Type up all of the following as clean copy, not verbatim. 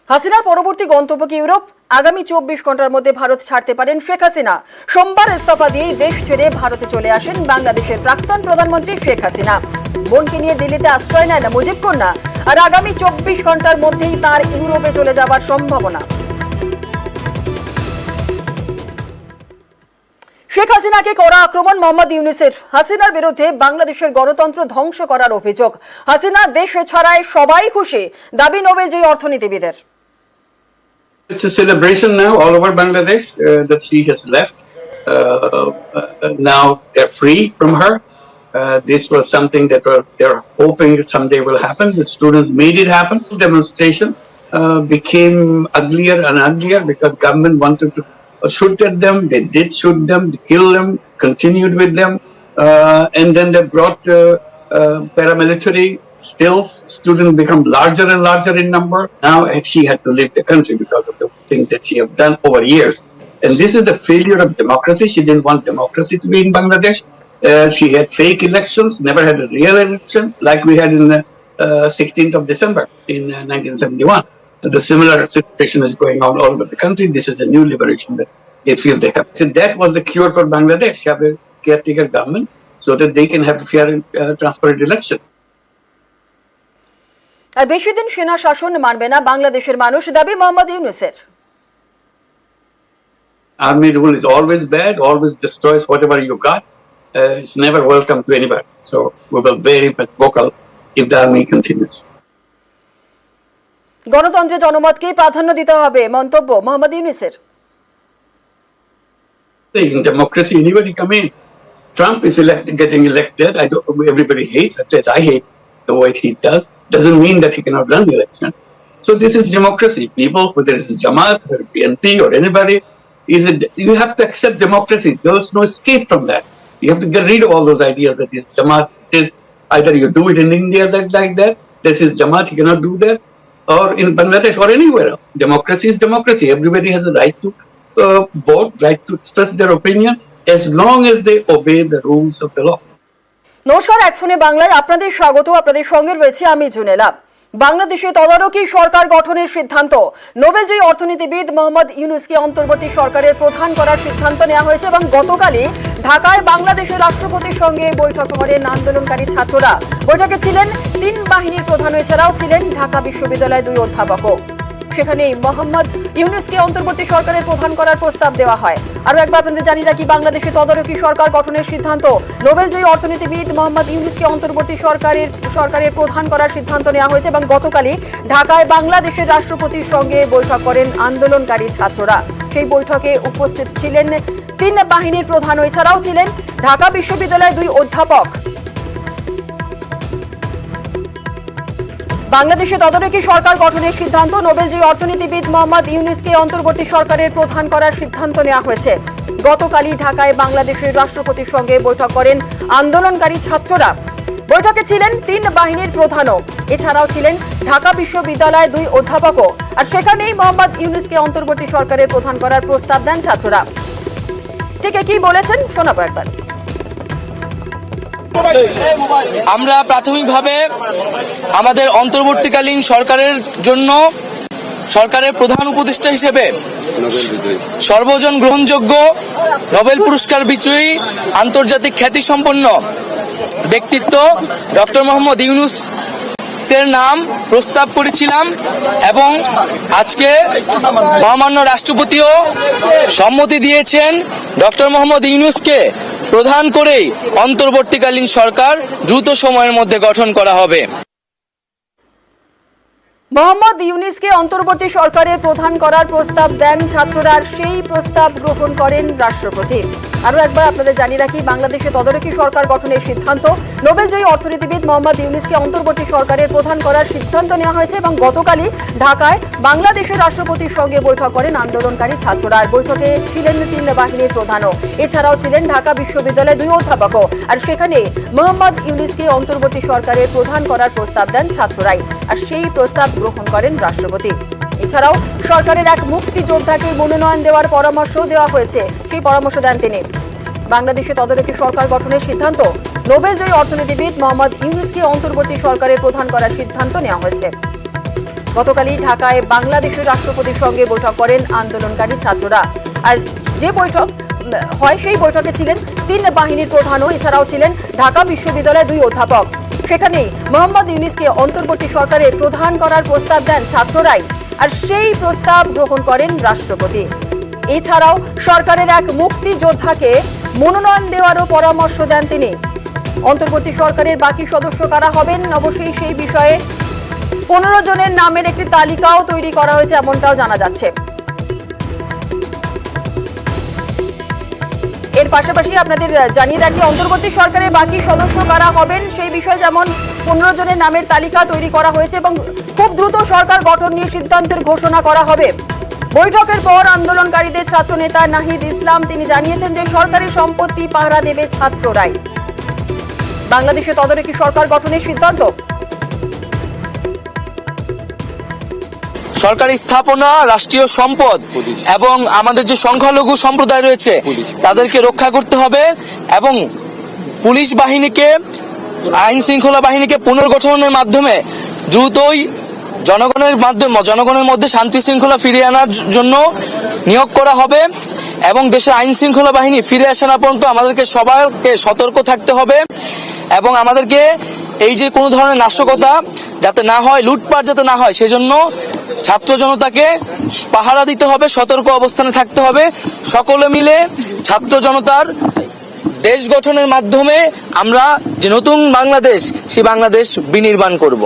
হাসিনার পরবর্তী গন্তব্য কি ইউরোপ? আগামী 24 ঘন্টার মধ্যে ভারত ছাড়তে পারেন শেখ হাসিনা। সোমবার ইস্তফা দিয়ে দেশ ছেড়ে ভারতে চলে আসেন বাংলাদেশের প্রাক্তন প্রধানমন্ত্রী শেখ হাসিনা। বোনকে নিয়ে দিল্লিতে আশ্রয় নেন মুজিব কন্যা, আর আগামী 24 ঘন্টার মধ্যেই তার ইউরোপে চলে যাওয়ার সম্ভাবনা। শেখ হাসিনাকে করা আক্রমণ মোহাম্মদ ইউনূসের। হাসিনার বিরুদ্ধে বাংলাদেশের গণতন্ত্র ধ্বংস করার অভিযোগ। হাসিনা দেশ ছাড়ায় সবাই খুশি, দাবি নোবেলজয়ী অর্থনীতিবিদের। It's a celebration now all over Bangladesh that she has left. Now they're free from her. This was something that they're hoping someday will happen. The students made it happen. Demonstration became uglier and uglier because government wanted to shoot at them. They did shoot them, they killed them, continued with them, and then they brought paramilitary. Still, students become larger and larger in number. Now she had to leave the country because of the things that she have done over years. And this is the failure of democracy. She didn't want democracy to be in Bangladesh. She had fake elections, never had a real election like we had in the 16th of December in 1971. The similar situation is going on all over the country. This is a new liberation that they feel they have. So that was the cure for Bangladesh. Have a caretaker government so that they can have a fair and transparent election. আর বেশি দিন সেনা শাসন মানবে না বাংলাদেশের মানুষ, দাবি Mohammad ইউনূসের। Army rule is always bad, always destroys whatever you got. It's never welcome to anybody. So we will be very much vocal if the army continues. গণতন্ত্রে জনমতকে প্রাধান্য দিতে হবে, মন্তব্য Mohammad ইউনূসের। In democracy, anybody come in. Trump is getting elected. Everybody hates it. I hate the way he does. Doesn't mean that he cannot run the election. So this is democracy. People, whether it's Jamaat or BNP or anybody, you have to accept democracy. There's no escape from that. You have to get rid of all those ideas that is Jamaat. Is either you do it in India like that. This is Jamaat. You cannot do that, or in Bangladesh or anywhere else. Democracy is democracy. Everybody has a right to vote, right to express their opinion, as long as they obey the rules of the law. নমস্কার, এক ফোনে বাংলায় আপনাদের স্বাগত। আপনাদের সঙ্গে রয়েছে আমি জুনেলা। বাংলাদেশে তদারকি সরকার গঠনের সিদ্ধান্ত। নোবেলজয়ী অর্থনীতিবিদ মোহাম্মদ ইউনূসকে অন্তর্বর্তী সরকারের প্রধান করার সিদ্ধান্ত নেওয়া হয়েছে এবং গতকালই ঢাকায় বাংলাদেশের রাষ্ট্রপতির সঙ্গে বৈঠক করেন আন্দোলনকারী ছাত্ররা। বৈঠকে ছিলেন 3 বাহিনীর প্রধান, এছাড়াও ছিলেন ঢাকা বিশ্ববিদ্যালয়ের 2 অধ্যাপকও। সেখানে মোহাম্মদ ইউনূসকে অন্তর্বর্তী সরকারের প্রধান করার প্রস্তাব দেওয়া হয়। আরো একবার আপনাদের জানিয়ে রাখি, বাংলাদেশে তদারকি সরকার গঠনের সিদ্ধান্ত। নোবেলজয়ী অর্থনীতিবিদ মোহাম্মদ ইউনূসকে অন্তর্বর্তী সরকারের প্রধান করার সিদ্ধান্ত নেওয়া হয়েছে এবং গতকালই ঢাকায় বাংলাদেশের রাষ্ট্রপতির সঙ্গে বৈঠক করেন আন্দোলনকারী ছাত্ররা। সেই বৈঠকে উপস্থিত ছিলেন 3 বাহিনীর প্রধান, এছাড়াও ছিলেন ঢাকা বিশ্ববিদ্যালয়ের 2 অধ্যাপক। বাংলাদেশে তদারকি সরকার গঠনের সিদ্ধান্ত। নোবেলজয়ী অর্থনীতিবিদ মোহাম্মদ ইউনূসকে অন্তর্বর্তী সরকারের প্রধান করার সিদ্ধান্ত নেওয়া হয়েছে। গতকালই ঢাকায় বাংলাদেশের রাষ্ট্রপতির সঙ্গে বৈঠক করেন আন্দোলনকারী ছাত্ররা। বৈঠকে ছিলেন 3 বাহিনীর প্রধানও, এছাড়াও ছিলেন ঢাকা বিশ্ববিদ্যালয়ের 2 অধ্যাপকও। আর সেখানেই মোহাম্মদ ইউনূসকে অন্তর্বর্তী সরকারের প্রধান করার প্রস্তাব দেন ছাত্ররা। ঠিক কি বলেছেন শোনাবো একবার। আমরা প্রাথমিকভাবে আমাদের অন্তর্বর্তীকালীন সরকারের জন্য সরকারের প্রধান উপদেষ্টা হিসেবে সর্বজন গ্রহণযোগ্য নোবেল পুরস্কার বিজয়ী আন্তর্জাতিক খ্যাতিসম্পন্ন ব্যক্তিত্ব ডক্টর মোহাম্মদ ইউনূসের নাম প্রস্তাব করেছিলাম এবং আজকে মহামান্য রাষ্ট্রপতিও সম্মতি দিয়েছেন ডক্টর মোহাম্মদ ইউনূসকে প্রধান করেই অন্তর্বর্তীকালীন সরকার দ্রুত সময়ের মধ্যে গঠন করা হবে। মোহাম্মদ ইউনূসকে অন্তর্বর্তী সরকারের প্রধান করার প্রস্তাব দেন ছাত্ররা, সেই প্রস্তাব গ্রহণ করেন রাষ্ট্রপতি। আরো একবার আপনাদের জানিয়ে রাখি, বাংলাদেশে তদারকি সরকার গঠনের সিদ্ধান্ত। নোবেলজয়ী অর্থনীতিবিদ মোহাম্মদ ইউনূসকে অন্তর্বর্তী সরকারের প্রধান করার সিদ্ধান্ত নেওয়া হয়েছে এবং গতকালই ঢাকায় বাংলাদেশের রাষ্ট্রপতির সঙ্গে বৈঠক করেন আন্দোলনকারী ছাত্ররা। আর বৈঠকে ছিলেন 3 বাহিনীর প্রধানও, এছাড়াও ছিলেন ঢাকা বিশ্ববিদ্যালয়ের 2 অধ্যাপকও। আর সেখানে মোহাম্মদ ইউনূসকে অন্তর্বর্তী সরকারের প্রধান করার প্রস্তাব দেন ছাত্ররাই, আর সেই প্রস্তাব গ্রহণ করেন রাষ্ট্রপতি। এছাড়াও সরকারের এক মুক্তিযোদ্ধাকে মনোনয়ন দেওয়ার পরামর্শ দেওয়া হয়েছে, সেই পরামর্শ দেন তিনি। বাংলাদেশে তদারকি সরকার গঠনের সিদ্ধান্ত। নোবেলজয়ী অর্থনীতিবিদ মোহাম্মদ ইউনূসকে অন্তর্বর্তী সরকারের প্রধান করার সিদ্ধান্ত নেওয়া হয়েছে। গতকালই ঢাকায় বাংলাদেশের রাষ্ট্রপতির সঙ্গে বৈঠক করেন আন্দোলনকারী ছাত্ররা। আর যে বৈঠক হয় সেই বৈঠকে ছিলেন 3 বাহিনীর প্রধানও, এছাড়াও ছিলেন ঢাকা বিশ্ববিদ্যালয়ের 2 অধ্যাপক। সেখানেই মোহাম্মদ ইউনূসকে অন্তর্বর্তী সরকারের প্রধান করার প্রস্তাব দেন ছাত্ররাই, আর সেই প্রস্তাব গ্রহণ করেন রাষ্ট্রপতি। এছাড়াও সরকারের এক মুক্তিযোদ্ধাকে মনোনয়ন দেওয়ারও পরামর্শ দেন তিনি। অন্তর্বর্তী সরকারের বাকি সদস্য কারা হবেন, অবশ্যই সেই বিষয়ে 15 জনের নামের একটি তালিকাও তৈরি করা হয়েছে, এমনটাও জানা যাচ্ছে। এর পাশাপাশি আপনাদের জানিয়ে রাখি, অন্তর্বর্তী সরকারের বাকি সদস্য কারা হবেন সেই বিষয়ে যেমন 15 জনের নামের তালিকা তৈরি করা হয়েছে এবং খুব দ্রুত সরকার গঠন নিয়ে সিদ্ধান্তের ঘোষণা করা হবে। বৈঠকের পর আন্দোলনকারীদের ছাত্রনেতা নাহিদ ইসলাম তিনি জানিয়েছেন যে সরকারি সম্পত্তি পাহারা দেবে ছাত্ররাই। বাংলাদেশে তদারকি সরকার গঠনের সিদ্ধান্ত। সরকারি স্থাপনা, রাষ্ট্রীয় সম্পদ এবং আমাদের যে সংখ্যালঘু সম্প্রদায় রয়েছে তাদেরকে রক্ষা করতে হবে এবং পুলিশ বাহিনীকে, আইন শৃঙ্খলা বাহিনীকে পুনর্গঠনের মাধ্যমে দ্রুতই জনগণের মধ্যে শান্তি শৃঙ্খলা ফিরিয়ে আনার জন্য নিয়োগ করা হবে এবং দেশের আইন শৃঙ্খলা বাহিনী ফিরে আসা না পর্যন্ত আমাদেরকে সবাইকে সতর্ক থাকতে হবে এবং আমাদেরকে এই যে কোনো ধরনের নাশকতা যাতে না হয়, লুটপাট যাতে না হয়, সেজন্য ছাত্র জনতাকে পাহারা দিতে হবে, সতর্ক অবস্থানে থাকতে হবে। সকলে মিলে ছাত্র জনতার দেশ গঠনের মাধ্যমে আমরা যে নতুন বাংলাদেশ, সেই বাংলাদেশ বিনির্মাণ করব।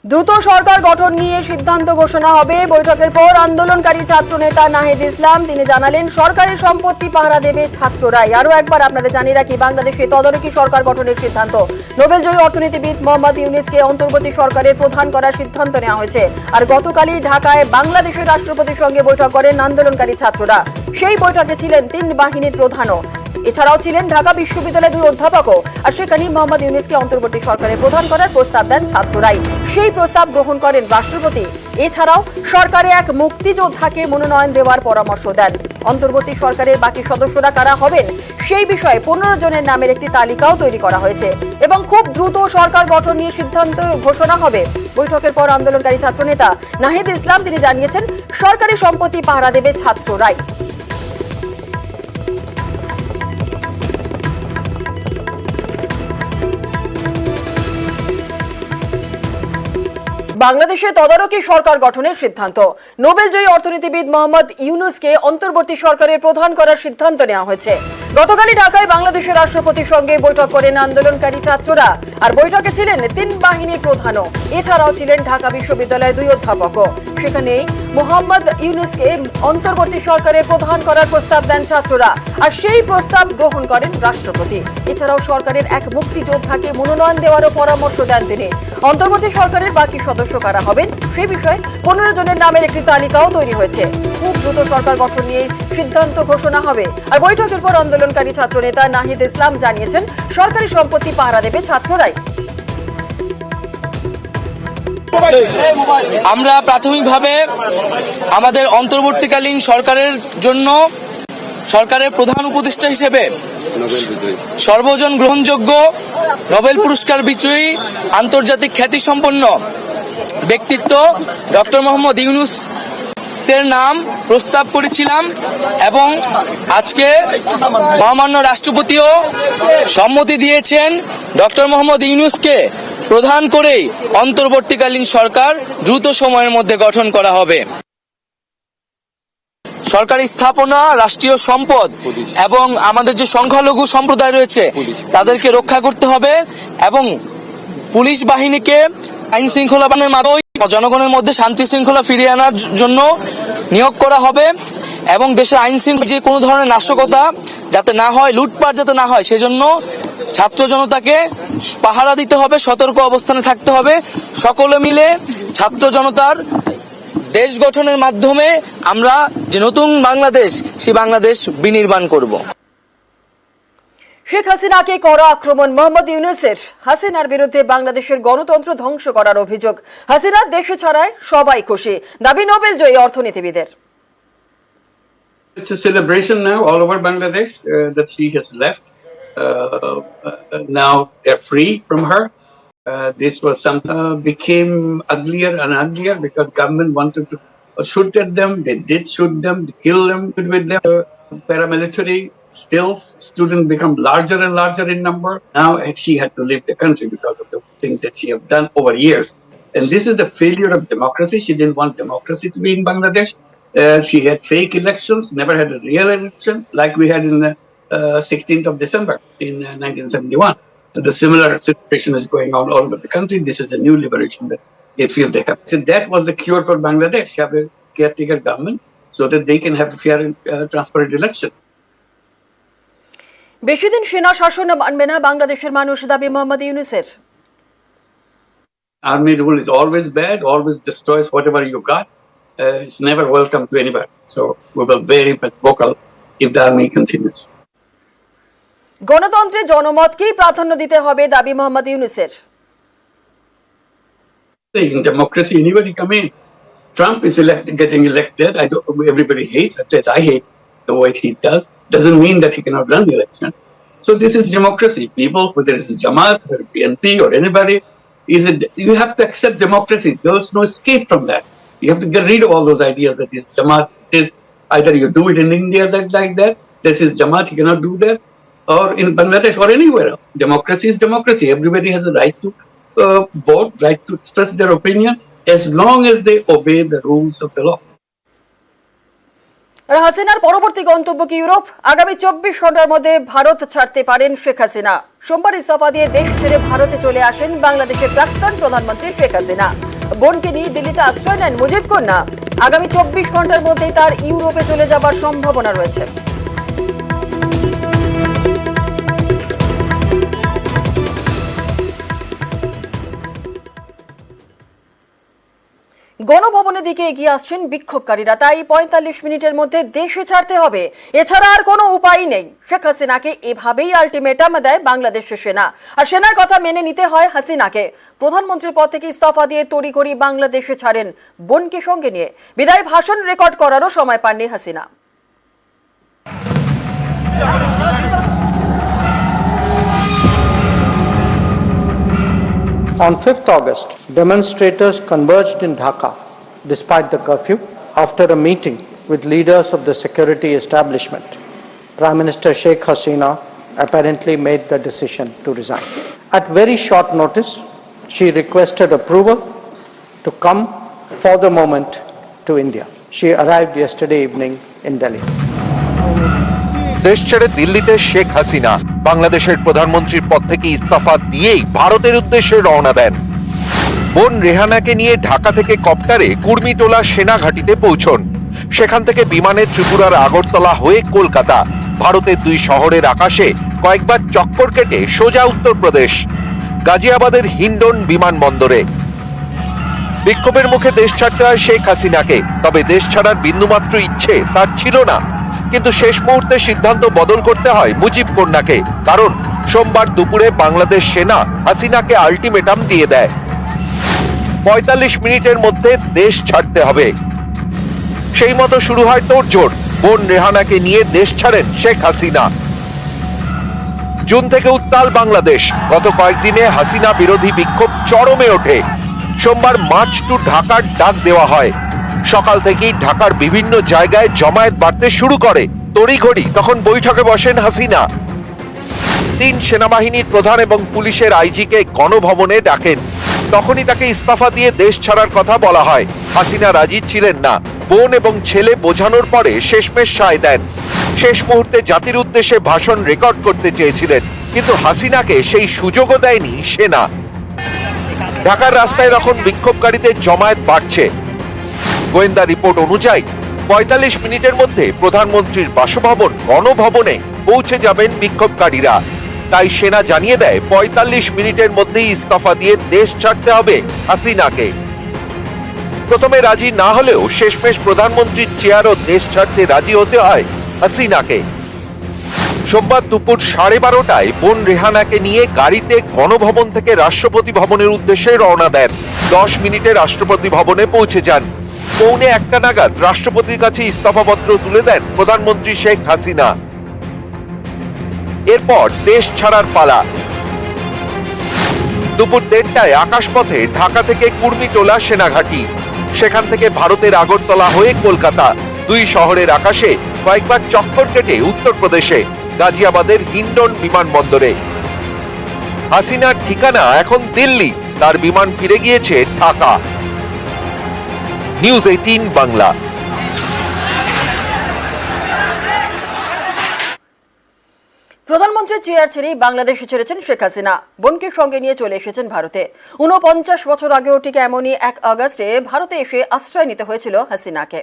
দ্রুত সরকার গঠন নিয়ে সিদ্ধান্ত ঘোষণা হবে। বৈঠকের পর আন্দোলনকারী ছাত্রনেতা নাহিদ ইসলাম তিনি জানালেন সরকারের সম্পত্তি পাহারা দেবে ছাত্ররাই। আরো একবার আপনাদের জানিয়ে রাখি, বাংলাদেশে তদারকি সরকার গঠনের সিদ্ধান্ত। নোবেলজয়ী অর্থনীতিবিদ মোহাম্মদ ইউনূসকে অন্তর্বর্তী সরকারের প্রধান করার সিদ্ধান্ত নেওয়া হয়েছে। আর গতকালই ঢাকায় বাংলাদেশের রাষ্ট্রপতির সঙ্গে বৈঠক করেন আন্দোলনকারী ছাত্ররা। সেই বৈঠকে ছিলেন 3 বাহিনীর প্রধানও, এছাড়াও ছিলেন ঢাকা বিশ্ববিদ্যালয়ের 2 অধ্যাপকও। আর সেখানেই মোহাম্মদ ইউনূসকে অন্তর্বর্তী সরকারের প্রধান করার প্রস্তাব দেন ছাত্ররাই। সেই প্রস্তাব গ্রহণ করেন রাষ্ট্রপতি। এছাড়াও সরকারে এক মুক্তিযোদ্ধাকে মনোনয়ন দেওয়ার পরামর্শ দেন। অন্তর্বর্তী সরকারের বাকি সদস্যরা কারা হবেন সেই বিষয়ে 15 জনের নামের একটি তালিকাও তৈরি করা হয়েছে এবং খুব দ্রুত সরকার গঠন নিয়ে সিদ্ধান্ত ঘোষণা হবে। বৈঠকের পর আন্দোলনকারী ছাত্রনেতা নাহিদ ইসলাম তিনি জানিয়েছেন সরকারি সম্পত্তি পাহারা দেবে ছাত্ররাই। বাংলাদেশে তদারকি সরকার গঠনের সিদ্ধান্ত। নোবেলজয়ী অর্থনীতিবিদ মোহাম্মদ ইউনূসকে অন্তর্বর্তী সরকারের প্রধান করার সিদ্ধান্ত নেওয়া হয়েছে। গতকালই ঢাকায় বাংলাদেশের রাষ্ট্রপতির সঙ্গে বৈঠক করেন আন্দোলনকারী ছাত্ররা। আর বৈঠকে ছিলেন 3 বাহিনীর প্রধানও, এছাড়াও ছিলেন ঢাকা বিশ্ববিদ্যালয়ের 2 অধ্যাপকও। সেখানেই মোহাম্মদ ইউনূসকে অন্তর্বর্তী সরকারের প্রধান করার প্রস্তাব দেন ছাত্ররা, আর সেই প্রস্তাব গ্রহণ করেন রাষ্ট্রপতি। এছাড়াও সরকারের এক মুক্তিযোদ্ধাকে মনোনয়ন দেওয়ারও পরামর্শ দেন তিনি। অন্তর্বর্তী সরকারের বাকি সদস্য কারা হবেন সেই বিষয়ে 15 জনের নামের একটি তালিকাও তৈরি হয়েছে। খুব দ্রুত সরকার গঠন নিয়ে সিদ্ধান্ত ঘোষণা হবে। আর বৈঠকের পর আন্দোলনকারী ছাত্রনেতা নাহিদ ইসলাম জানিয়েছেন সরকারি সম্পত্তি পাহারা দেবে ছাত্ররাই। আমরা প্রাথমিকভাবে আমাদের অন্তর্বর্তীকালীন সরকারের জন্য সরকারের প্রধান উপদেষ্টা হিসেবে সর্বজন গ্রহণযোগ্য নোবেল পুরস্কার বিজয়ী আন্তর্জাতিক খ্যাতিসম্পন্ন ব্যক্তিত্ব ডক্টর মোহাম্মদ ইউনূসের নাম প্রস্তাব করেছিলাম এবং আজকে মহামান্য রাষ্ট্রপতিও সম্মতি দিয়েছেন ডক্টর মোহাম্মদ ইউনূসকে প্রধান করেই অন্তর্বর্তীকালীন সরকার দ্রুত সময়ের মধ্যে গঠন করা হবে। সরকারি স্থাপনা, রাষ্ট্রীয় সম্পদ এবং আমাদের যে সংখ্যালঘু সম্প্রদায় রয়েছে তাদেরকে রক্ষা করতে হবে এবং পুলিশ বাহিনীকে আইন শৃঙ্খলা বাহিনীর মাধ্যমে জনগণের মধ্যে শান্তি শৃঙ্খলা ফিরিয়ে আনার জন্য নিয়োগ করা হবে এবং দেশের আইন শৃঙ্খলা যে কোনো ধরনের নাশকতা যাতে না হয়, লুটপাট যাতে না হয়, সেজন্য ছাত্র জনতাকে পাহারা দিতে হবে, সতর্ক অবস্থানে থাকতে হবে। সকলে মিলে ছাত্র জনতার দেশ গঠনের মাধ্যমে আমরা যে নতুন বাংলাদেশ, সেই বাংলাদেশ বিনির্মাণ করব। শেখ হাসিনাকে করা আক্রমণ মোহাম্মদ ইউনূসের। হাসিনার বিরুদ্ধে বাংলাদেশের গণতন্ত্র ধ্বংস করার অভিযোগ। হাসিনার দেশে ছাড়ায় সবাই খুশি, দাবি নোবেলজয়ী অর্থনীতিবিদের। It's a celebration now all over Bangladesh that she has left. Now they're free from her. This was became uglier and uglier because government wanted to shoot at them. They did shoot them, they killed them with them. Paramilitary, still students become larger and larger in number. Now she had to leave the country because of the things that she have done over years. And this is the failure of democracy. She didn't want democracy to be in Bangladesh. She had fake elections, never had a real election like we had in the 16th of December in 1971. The similar situation is going on all over the country. This is a new liberation that they feel they have. So that was the cure for Bangladesh, have a caretaker government so that they can have a fair and transparent election. বেশি দিন সেনা শাসন মানবে না বাংলাদেশের মানুষ, দাবি Mohammad ইউনূসের। Army rule is always bad, always destroys whatever you got. It's never welcome to anybody. So we will be very vocal if the army continues. গণতন্ত্রে জনমতকেই প্রাধান্য দিতে হবে, দাবি Mohammad ইউনূসের। In democracy, anybody come in. Trump is getting elected. Everybody hates it. I hate the way he does. Doesn't mean that he cannot run the election. So this is democracy. People, whether it's Jamaat or BNP or anybody, you have to accept democracy. There's no escape from that. You have to get rid of all those ideas that is Jamaat. Either you do it in India like that. This is Jamaat. You cannot do that. Or in Bangladesh or anywhere else. Democracy is democracy. Everybody has a right to vote, right to express their opinion, as long as they obey the rules of the law. আর হাসিনার পরবর্তী গন্তব্য কি Europe? আগামী 24 ঘন্টার মধ্যে ভারত ছাড়তে পারেন শেখ হাসিনা। সোমবার ইস্তফা দিয়ে দেশ ছেড়ে ভারতে চলে আসেন বাংলাদেশের প্রাক্তন প্রধানমন্ত্রী শেখ হাসিনা। বোনকে নিয়ে দিল্লিতে আশ্রয় নেন মুজিব কন্যা। আগামী 24 ঘন্টার মধ্যেই তার ইউরোপে চলে যাবার সম্ভাবনা রয়েছে। গণভবনের দিকে এগিয়ে আসছেন বিক্ষোভকারীরা, তাই 45 মিনিটের মধ্যে দেশে ছাড়তে হবে, এছাড়া আর কোনো উপায় নেই। শেখ হাসিনাকে এভাবেই আলটিমেটাম দেয় বাংলাদেশের সেনা, আর সেনার কথা মেনে নিতে হয় হাসিনাকে। প্রধানমন্ত্রীর পদ থেকে ইস্তফা দিয়ে তড়িঘড়ি বাংলাদেশে ছাড়েন বোনকে সঙ্গে নিয়ে। বিদায় ভাষণ রেকর্ড করারও সময় পাননি Hasina. On 5th August, demonstrators converged in Dhaka despite the curfew after a meeting with leaders of the security establishment. Prime Minister Sheikh Hasina apparently made the decision to resign. At very short notice, she requested approval to come for the moment to India. She arrived yesterday evening in Delhi. দেশ ছেড়ে দিল্লিতে শেখ হাসিনা বাংলাদেশের প্রধানমন্ত্রীর পদ থেকে ইস্তফা দিয়েই ভারতের উদ্দেশ্যে রওনা দেন। বোন রেহানাকে নিয়ে ঢাকা থেকে কপ্টারে কুর্মিটোলা সেনা ঘাঁটিতে পৌঁছন। সেখান থেকে বিমানে ত্রিপুরার আগরতলা হয়ে কলকাতা। ভারতের দুই শহরের আকাশে কয়েকবার চক্কর কেটে সোজা উত্তরপ্রদেশ, গাজিয়াবাদের হিন্ডন বিমানবন্দরে। বিক্ষোভের মুখে দেশ ছাড়তে হয় শেখ হাসিনাকে, তবে দেশ ছাড়ার বিন্দুমাত্র ইচ্ছে তার ছিল না। কিন্তু শেষ মুহূর্তে সিদ্ধান্ত বদল করতে হয় মুজিব কন্যাকে, কারণ সোমবার দুপুরে বাংলাদেশ সেনা হাসিনাকে আলটিমেটাম দিয়ে দেয় 45 মিনিটের মধ্যে দেশ ছাড়তে হবে। সেই মতো শুরু হয় তোড়জোড়। বোন রেহানাকে নিয়ে দেশ ছাড়েন শেখ হাসিনা। জুন থেকে উত্তাল বাংলাদেশ। গত কয়েকদিনে হাসিনা বিরোধী বিক্ষোভ চরমে ওঠে। সোমবার মার্চ টু ঢাকার ডাক দেওয়া হয়। সকাল থেকেই ঢাকার বিভিন্ন জায়গায় জমায়েত বাড়তে শুরু করে। তড়িঘড়ি তখন বৈঠকে বসেন হাসিনা। 3 সেনাবাহিনীর প্রধান এবং পুলিশের আইজিকে গণভবনে ডাকেন। তখনই তাকে ইস্তফা দিয়ে দেশ ছাড়ার কথা বলা হয়। হাসিনা রাজি ছিলেন না। বোন এবং ছেলে বোঝানোর পরে শেষমেশ সায় দেন। শেষ মুহূর্তে জাতির উদ্দেশ্যে ভাষণ রেকর্ড করতে চেয়েছিলেন, কিন্তু হাসিনাকে সেই সুযোগও দেয়নি সেনা। ঢাকার রাস্তায় তখন বিক্ষোভকারীদের জমায়েত বাড়ছে। গোয়েন্দা রিপোর্ট অনুযায়ী 45 মিনিটের মধ্যে প্রধানমন্ত্রীর বাসভবন গণভবনে পৌঁছে যাবেন বিক্ষোভকারীরা। তাই সেনা জানিয়ে দেয় 45 মিনিটের মধ্যেই ইস্তফা দিয়ে দেশ ছাড়তে হবে হাসিনাকে। প্রথমে রাজি না হলেও শেষমেশ প্রধানমন্ত্রীর চেয়ারও দেশ ছাড়তে রাজি হতে হয় হাসিনাকে। সোমবার দুপুর 12:30টায় বোন রেহানাকে নিয়ে গাড়িতে গণভবন থেকে রাষ্ট্রপতি ভবনের উদ্দেশ্যে রওনা দেন। 10 মিনিটে রাষ্ট্রপতি ভবনে পৌঁছে যান। পৌনে 1টা নাগাদ রাষ্ট্রপতির কাছে ইস্তফাপত্র তুলে দেন প্রধানমন্ত্রী শেখ হাসিনা। এরপর দেশ ছাড়ার পালা। দুপুর 1:30টায় আকাশপথে ঢাকা থেকে কুর্মিটোলা সেনাঘাঁটি, সেখান থেকে ভারতের আগরতলা হয়ে কলকাতা, দুই শহরের আকাশে কয়েকবার চক্কর কেটে উত্তরপ্রদেশে গাজিয়াবাদের হিন্ডন বিমানবন্দরে। হাসিনার ঠিকানা এখন দিল্লি, তার বিমান ফিরে গিয়েছে ঢাকা। নিউজ 18 বাংলা। প্রধানমন্ত্রীর চেয়ার ছেড়েই বাংলাদেশে ছেড়েছেন শেখ হাসিনা। বোনকে সঙ্গে নিয়ে চলে এসেছেন ভারতে। 49 বছর আগেও ঠিক এমনই 1 আগস্টে ভারতে এসে আশ্রয় নিতে হয়েছিল হাসিনাকে।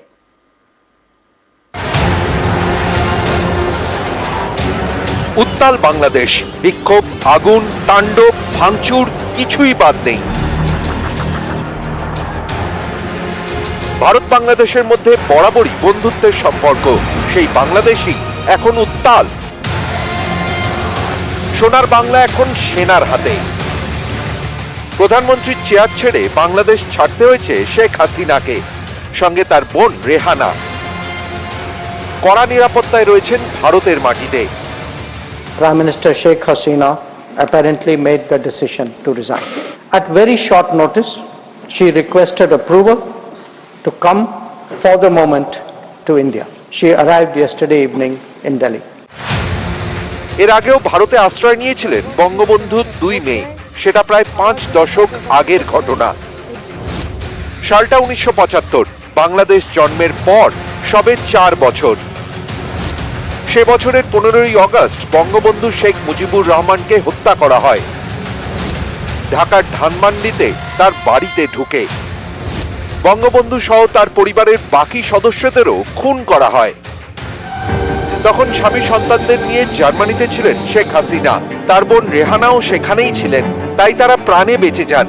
উত্তাল বাংলাদেশ, বিক্ষোভ, আগুন, তাণ্ডব, ভাঙচুর, কিছুই বাদ নেই। ভারত বাংলাদেশের মধ্যে বরাবরই বন্ধুত্বের সম্পর্ক, সেই বাংলাদেশই এখন উত্তাল। সোনার বাংলা এখন সেনার হাতে। প্রধানমন্ত্রীর চেয়ার ছেড়ে বাংলাদেশ ছাড়তে হয়েছে শেখ হাসিনাকে, সঙ্গে তার বোন রেহানা। কড়া নিরাপত্তায় রয়েছেন ভারতের মাটিতে। Prime Minister Sheikh Hasina apparently made the decision to resign. At very short notice, she requested approval to come for the moment to India. She arrived yesterday evening in Delhi. এর আগেও ভারতে আশ্রয় নিয়েছিলেন বঙ্গবন্ধুর 2 মেয়ে, সেটা প্রায় 5 দশক আগের ঘটনা। সালটা 1975, বাংলাদেশ জন্মের পর সবে 4 বছর। সে বছরের 15ই আগস্ট বঙ্গবন্ধু শেখ মুজিবুর রহমানকে হত্যা করা হয় ঢাকার ধানমন্ডিতে তার বাড়িতে ঢুকে। বঙ্গবন্ধু সহ তার পরিবারের বাকি সদস্যদেরও খুন করা হয়। তখন স্বামী সন্তানদের নিয়ে জার্মানিতে ছিলেন শেখ হাসিনা, তার বোন রেহানাও সেখানেই ছিলেন, তাই তারা প্রাণে বেঁচে যান।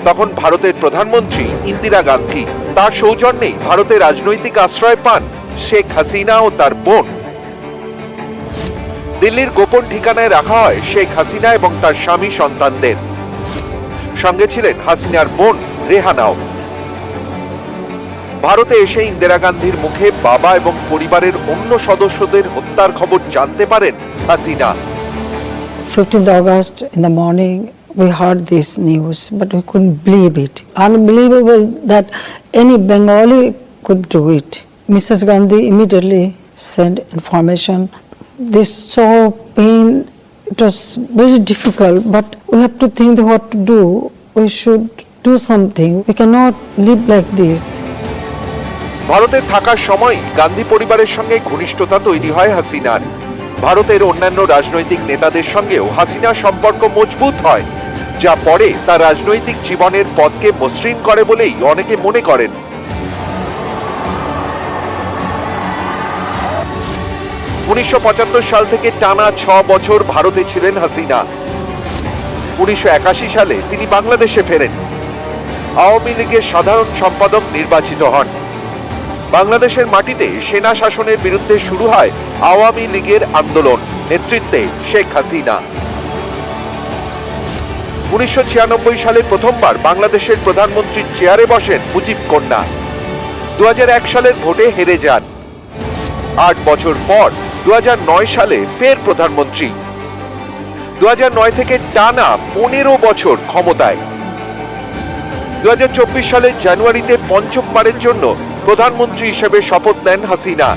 তখন ভারতের প্রধানমন্ত্রী ইন্দিরা গান্ধী, তার সৌজন্যেই ভারতে রাজনৈতিক আশ্রয় পান শেখ হাসিনা ও তার বোন। দিল্লির গোপন ঠিকানায় রাখা হয় শেখ হাসিনা এবং তার স্বামী সন্তানদের, সঙ্গে ছিলেন হাসিনার বোন রেহানাও। ভারতে এসে ইন্দিরা গান্ধীর মুখে বাবা এবং পরিবারের অন্য সদস্যদের হত্যার খবর জানতে পারেন Hasina. 15th August in the morning, we heard this news, but we couldn't believe it. Unbelievable that any Bengali could do it. Mrs. Gandhi immediately sent information. This so pain, it was very difficult, but we have to think what to do. We should do something. We cannot live like this. ভারতে থাকার সময় গান্ধী পরিবারের সঙ্গে ঘনিষ্ঠতা তৈরি হয় হাসিনার। ভারতের অন্যান্য রাজনৈতিক নেতাদের সঙ্গেও হাসিনার সম্পর্ক মজবুত হয়, যা পরে তার রাজনৈতিক জীবনের পথকে মসৃণ করে বলেই অনেকে মনে করেন। 1975 সাল থেকে টানা 6 বছর ভারতে ছিলেন হাসিনা। 1981 সালে তিনি বাংলাদেশে ফেরেন। আওয়ামী লীগের সাধারণ সম্পাদক নির্বাচিত হন। বাংলাদেশের মাটিতে সেনা শাসনের বিরুদ্ধে শুরু হয় আওয়ামী লীগের আন্দোলন, নেতৃত্বে শেখ হাসিনা। 1996 সালে প্রথমবার বাংলাদেশের প্রধানমন্ত্রীর চেয়ারে বসেন মুজিব কন্যা। 2001 সালের ভোটে হেরে যান। 8 বছর পর 2009 সালে ফের প্রধানমন্ত্রী। 2009 থেকে টানা 15 বছর ক্ষমতায়। 2024 সালের জানুয়ারিতে পঞ্চমবারের জন্য প্রধানমন্ত্রী হিসেবে শপথ নেন হাসিনা।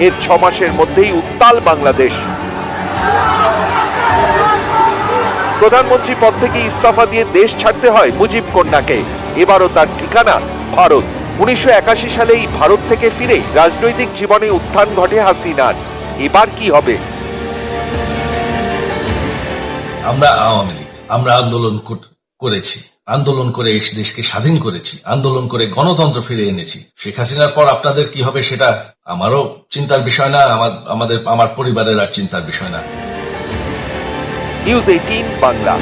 এর 6 মাসের মধ্যেই উত্তাল বাংলাদেশ। প্রধানমন্ত্রী পদ থেকে ইস্তফা দিয়ে দেশ ছাড়তে হয় মুজিব কন্যাকে। এবারও তার ঠিকানা ভারত। 1981 সালেই ভারত থেকে ফিরে রাজনৈতিক জীবনে উত্থান ঘটে হাসিনার। এবার কি হবে? আমরা আওয়ামী লীগ, আমরা আন্দোলন করেছি, আন্দোলন করে এই দেশকে স্বাধীন করেছি, আন্দোলন করে গণতন্ত্র ফিরে এনেছি। শেখ হাসিনার পর আপনাদের কি হবে সেটা আমারও চিন্তার বিষয় না, আমার পরিবারের আর চিন্তার বিষয় না। নিউজ 18 বাংলা।